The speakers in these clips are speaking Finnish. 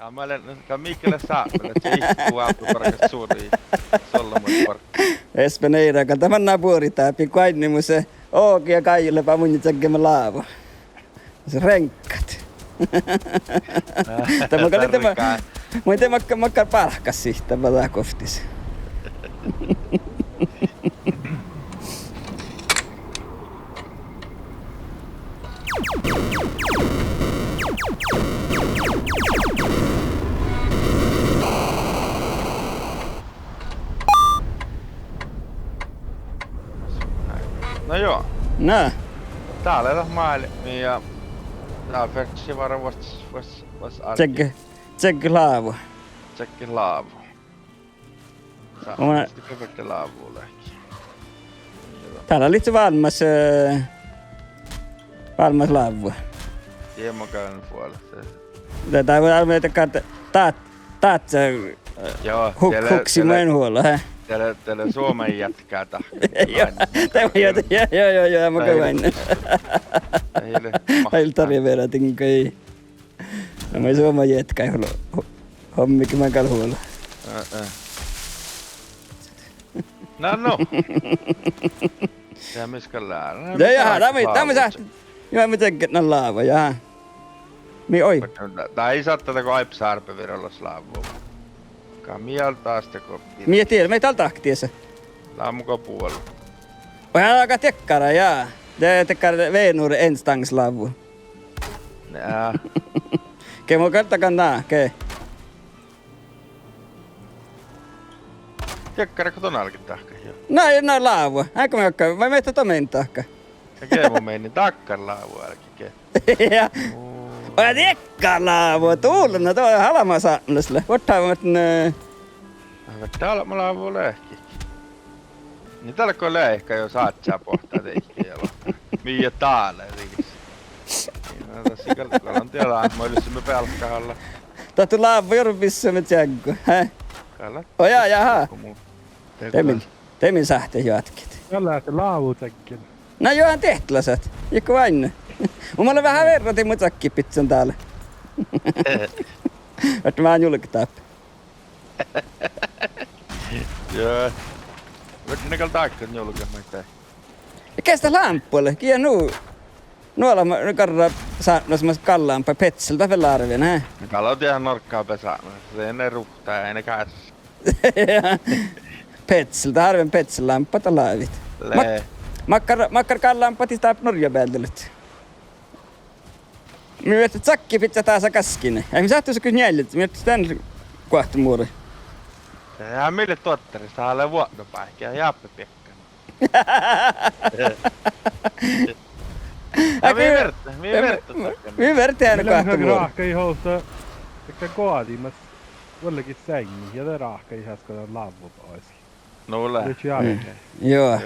Ja mä olen Mikkele Saapele, että se ihtuu autoparkasta suuriin solmuusparkkaan. Espen Eirakan tämän naapuri tääpi kainni se ooki ja kaijille pamunit tekemä laavo. Se renkkat. Tämä oli tämä. Mä en makka parhkas siitä, mä tää koftis. No joo. Nää. Täällä on maailmi ja täällä verksi varo vas arki. Tsekki laavo. Tsekki laavu. Oma- Sitten köpökkä laavuun lähti. Täällä oli se valmas laavo. Tiemo käyn puolella. Tätä voi arvioida, että taat Joo, huksi muen huolella, hä? Teillä Suomen jätkää Joo, mä käyn. Heillä tarjoaa vielä tinkin ei. No mä Suomen jätkä ei hommikin mä käyn huolella. No. Ja miskä läärä. Jaha, tämä sähti. Joo, mä tekee nää laava, jaha. Mi oi. Tää ei saa tätä kun Aipsaarpe virallas laavua. Kamialtaa sitä koppia. Mie tiedä, me ei täällä tahtiessa. Laamuko puolella. Vähän alkaa tekkara, jaa. Det tekkara Venur enstangslaavu. Nää. Ke mä karttakaan nää, ke. Tekkara kun ton alkin tahka jo. Näin laavua. Äkö mä jakkaan, vai meitä tomen tahka. Ja keemu meini takkar laavu alkin ke. Ja. Vai tekkara laavua, tuulena tuo halama saamlasle. Voittaavat ne. Täällä mä laavu lehki. Niin täällä kun lehkä jo saat sä pohtaa teikkiä. Miä täällä rikissä. Niin tässä kalalla on tiedä, että mä olisimme pelkkahalla. Tahtu laavu jorvissa me tjänkku, hä? Kalla. Oja, jaha. Temin sähte jatkit. Tällä se laavutekin. No johan tehtäläset. Joku vain. Mulla vähän verratin mun takkipitsan täällä. Että mä oon julkitaa. Joo. Voit ne kalta aikkaan julkemaan tää. Ja kestä lämpölle. Kiä nuolla mä karraa saannosemassa kallaanpa petseltä velarvien, hä? Ne kalot ihan norkkaa pesään. Se ei ne ruhtaa, ei ne käs. Petseltä, harven petselämpötä laavit. Lee. Makkar kallaanpati sitä Norja päältellyt. Mä mietin, että sakki pitää taas kaskinen. Ja mä sähtyy se kyllä njällit. Mä mietin, tän kohta muuri. Sehän mille totterista haalee vuotopäihkiä ja jaappe piekkana. Minä verta hän kohta muuri. Raahka i housta. Sekä koadimas. Jollekin sängi. Ja te raahka i häskä tämän laavu pois. No lää. Nyt jälkeen. Joo.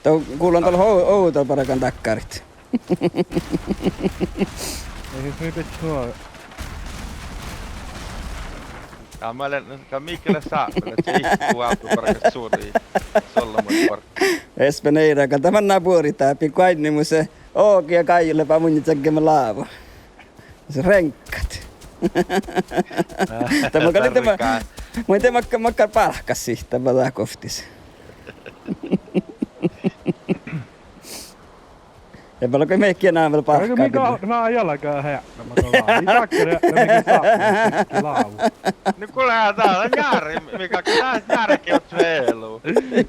Joo. Kuulan tuolla outolla parakan takkarit. Ei se nyt nuo. Ja mä olen Mikkele Saapele, että se ihtuu autoparkasta suuriin solmuusparkkaan. Espen Eirakan tämän naapuri tääpi kainni se ooki ja kaijille pamunit tekemä laavo. Se renkkat. Tämä oli tämä. Mä en tee makka parhkas siitä, mä tää koftis. Ja paljon kuin meikkiä näämällä parhkaa. Mä oon jalkaa heättämätä laavu. Ei takkere, mikä saa laavu. No kuulehan täällä on Jari, mikä tää Jarikin on sveelu.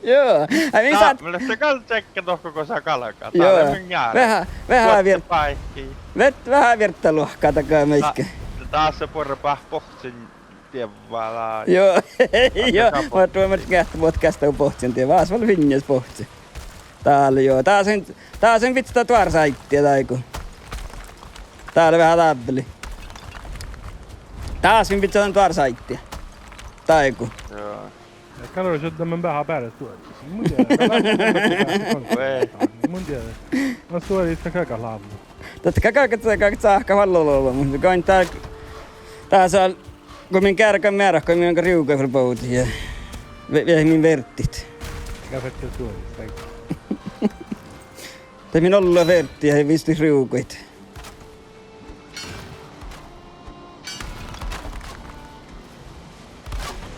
Joo. Ai Tää se kans tsekkä toh koko saa kalkaa. Joo. Täällä on Jari. Vähän virta luokkaa takaa meikkä. Taas se porra pohtsin tien valaa. Joo. Mä tuon kähtä kästä kun pohtsin tien. Vaas vaan vinjas pohtsin. Täällä joo. Taas en vitsi tuoda saittia taiku. Täällä vähän tappeli. Taas en vitsi tuoda saittia. Taiku. Joo. Kan du köra med bara bära står. Mun tiedä. Mä står i sitä laavu. Totta kai kaiket saa ehkä vallololla, mutta koin tää saa kun min kärkän määrä, kun min riukaa kyllä pouti ja vielä min verttit. Käfette står. Tai min olla vertti ja visti riukoit.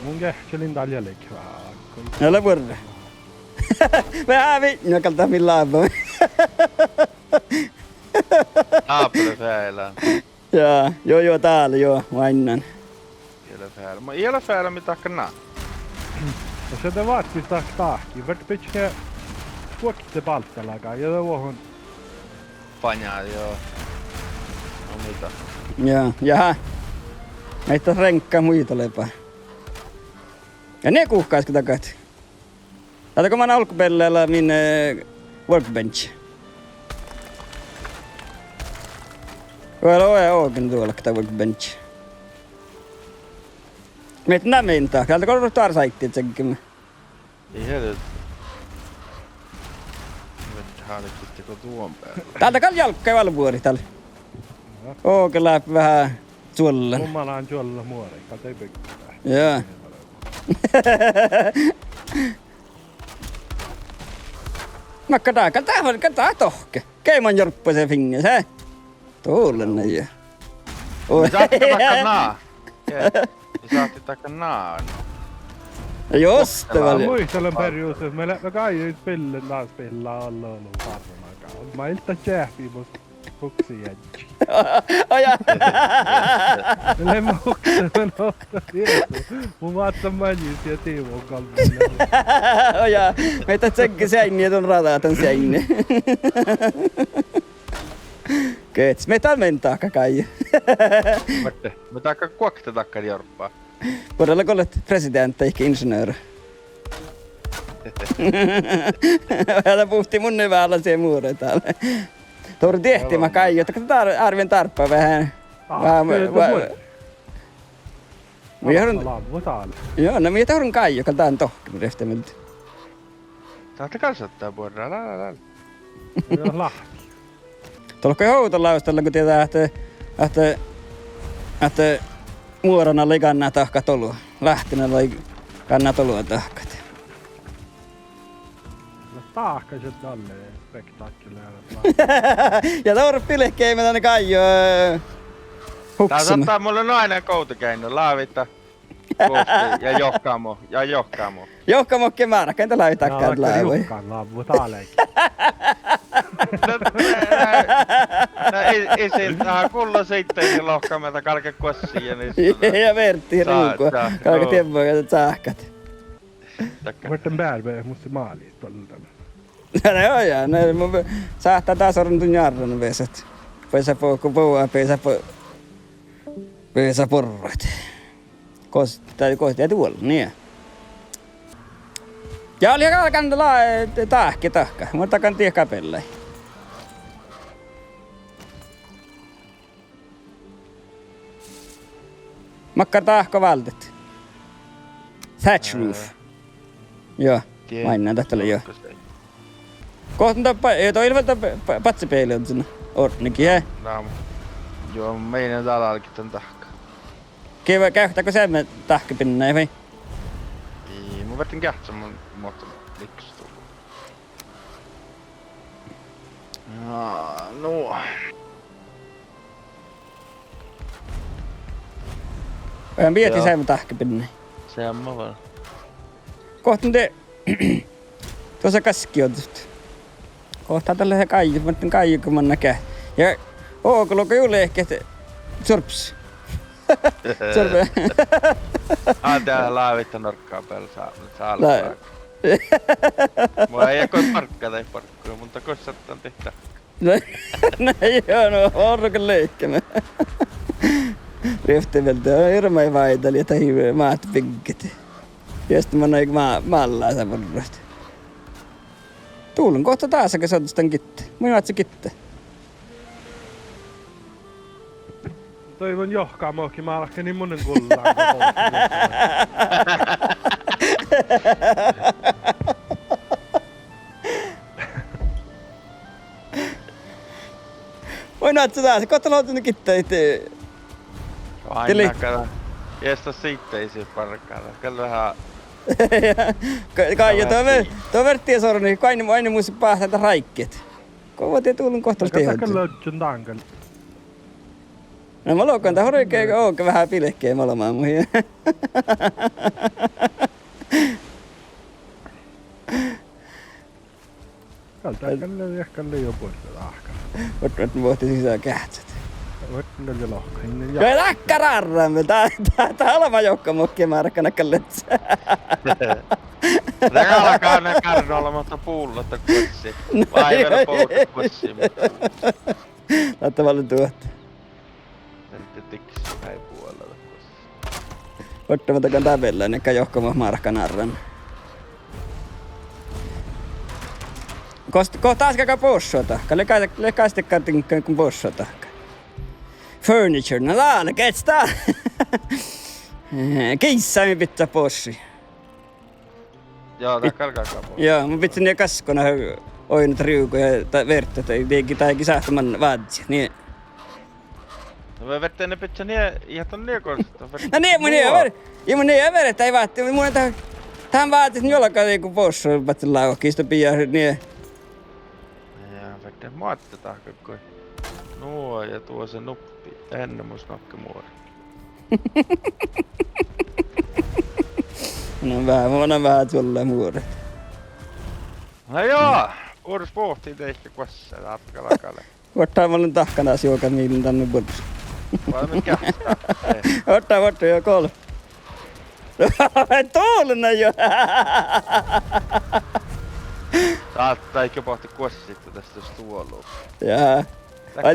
mun kähtselin tällä leikki vähän aikaa. Älä purra. Vähän vinnakalta millä abba. Naapuri fäälään. Joo, täällä joo, vainnan. Ei ole fäälä mitä kannaa. Ja se te vaatii taas tahki. Vart pitkä kuokitte palkkalakaan. Ja tuohon. Panjaa, joo. No mitä? Joo, jaha. Meitä renkkaa muita lepää. Ja ne kuhkaisko takat. Tätäkö mä alkupelleellä min workbench. Vielä ookin tuolla tätä workbench. Meitä nämintaa. Täältä kun taas saitti tsekkimme. Ei helvetti. Haalikitteko tuon päälle? Täältä kan jalkkaa valvuori täällä. Ookin läpi vähän suolla. Mummala on suolla muori. Katei pykkää. Joo. Mä kataa tohke. Keiman jorppa se finges, hä? Tuulen jo. Me saatti takka naa. Me saatti takka naa. Just Mä väl. muistelen periuudessa, että me kai pillen taas pillaa olla ollut varmanakaan. Mä ilta tjääpii musta fuksi jätsi. Oja. Meillä ei muistelen olla tieto. Mun vaattan manjus ja Tiimon kalmille. Oja. Meitä tsekki seinni ja ton rataa tän seinni. Keets, me täällä mentaa kakai. Me takka kuokta takka jorppaa. Podella kollet presidentti eikä insinööri. Älä puhti mun neväällä siihen muure täällä. Tuuri tehtiin mä kai, että arvien tarppaa vähän. Mä johdun... Joo, no mä johdun kai, joka tää on tohkin rehtemiltä. Saatte kasvattaa puolella, lala. Lahti. Tuolla houtolaustalla, kun tietää, että muorona oli kannaa tahka tolua. Lähtinä oli kannaa tolua tahkat. Tahkaiset tälle spektaakkeleen. Ja tuolla pilehkei me tänne kai Tää huksuma. saattaa mulle nainen koutukeino, laavitta. Kohti ja johkaamo. Johkamokke määrä, kentä lähi takkaan laivoja. Jukkaan laavu taaleekin. Ei siltä kullo sitten niin lohkaamata kalke kossia niin. Ja vertti ruukua. Kalke tiemmoa käytät sähkät. Varten bärbe musta maaliit tuolla. No joo, ne mun saattaa taas orrun jarran veset. Pesa poukua, pesa porroit. Kosti tuolla, niin. Ja oli kalkan tahka, mutta kan tie kapellai. Makkar tahko valtet. Thatch roof. Joo, mainnan tähtälä joo. Kohtan ei toi ilmeltä patsepeili on sinne. Ornikin, hei. No, joo, meidän täällä alkin tän tahka. Käyhtääkö sä tahkipinna, vai? Ei, mun vertin kähtsä mun muotta liksustu. No. Vähän vietin sä tahkipinna. Se on mä vaan. Kohtan te... Tuossa kaski on tuosta. Kohtaan tällä se kaiju, mä oon kaiju kun mä näkään. Ja ookoloko juuri ehkä surps. Tää laavittaa norkkaa päällä saa alkaa. Mua ei jakoi parkkaa tai parkkuja, mutta kossattaan tehtää. No joo, no orrokan leikkänä. Riftiveltä on hirveä vaitali, että hirveä maat pinkit. Ja sitten mä noin mallaa sen varrasta. Tuulen kohta taas, kun sä oot sitä kitte. Mä oot se kitte. Toivon johkaamokin, mä alkan niin monen kullaan. Voi näet sä taas, kohta lootin ne kitteitä. Aina kato. Jestä siitä ei siis parkkaalla. Kato vähän. Kaija, tuo verttiä sorni, kun aina muista päästä raikkeet. Kova tie tuulun kohta tehot. Kato löytyn tankalla. No mä luokkaan tähän oikein oikein vähän pilkkeä molemmat muihin. Kaltaakalle ehkä jo pois ahkana. Oot vuotti sisään kähtsät. Voitte jo lohkainen. Kyllä takkararramme. Tää olema joukko mokkia markkana kalletsä. Tää alkaa ne karnoilla, mutta puulotta kossi. Vai vielä pouta kossi. Laittaa paljon tuotta. Sitten tiksi päin puolella kossi. Ottamattakaan tabella, niin kai joukko markkanarran. Kohta äsken possota. Lekai sitten tinkkaan kun possota. Furniture, no täällä, kets tää? Kissami pitää possi. Joo, tää kalkaa pois. Joo, mä pitää niin kaskona oinut riukoja tai verta tai kisahtaman vaatsi. Niin. No voi vettä ne pitää ihan ton niekosta. No niin, mun niin överet ei vaatti. Mun tähän vaatis jollakaan niinku possu, patsin laukkiista piaa niin. Ja vettä muottetaan koko. Nuo ja tuo se nuppi. Ennen mun snokkimuori. No vähän tuolla muuret. No joo, uudus pohtii teistä kuassa. Atkalakalle. Ottaa mulle tahkana sijoka mihin tänne budus. Vai mitkä? Ottaa jo 3. Tuolena jo! Saattaa eikö pohti kuassa sitten tästä jos tuoluu. Jaa. Ai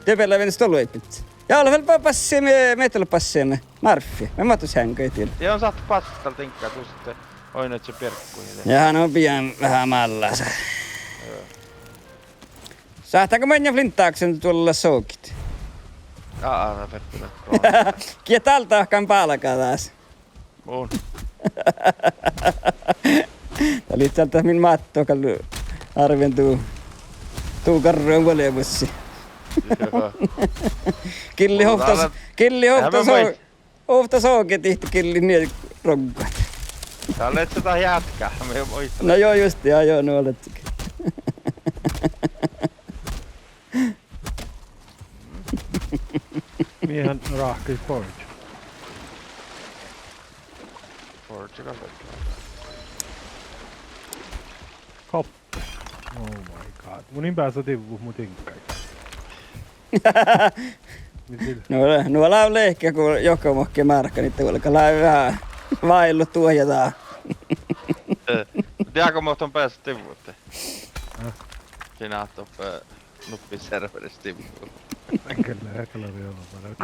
tepellä vennis tollu ei pitää. Ja olla vielä passiemme, meitä passiemme. Marffi. Mä matus hänköi tiellä. Ja on saattu passittal tinkkaa, tuu sitten oinoit se perkkuihin. Jaha, no pian vähän mallassa. Sahtaako mennä flinttaaksen tuolla soukit? Aa, verttuna. Kie tältä ahkaan palkaa taas. Mun. Tää oli sieltä min matto, kallu arvien tuu karroon volemussi. Killi hofta sookit ihti killi niin roggat. Tää olet sitä jätkää, me ei muista. No joo justi, joo no oletkin. Miehän rahkis Forge. Forge kannattaa. Koppi. Oh my god. Munin päässä tivvu mun tinkkai. Nuola on lehkiä, kun joko mohkee markka, niin tuolla vähän vaillu tuojataan. Tiedätkö muuten päässä tivuutte? Sinä oot nuppi serveristä tivuutte. Kyllä, vielä on paremmin.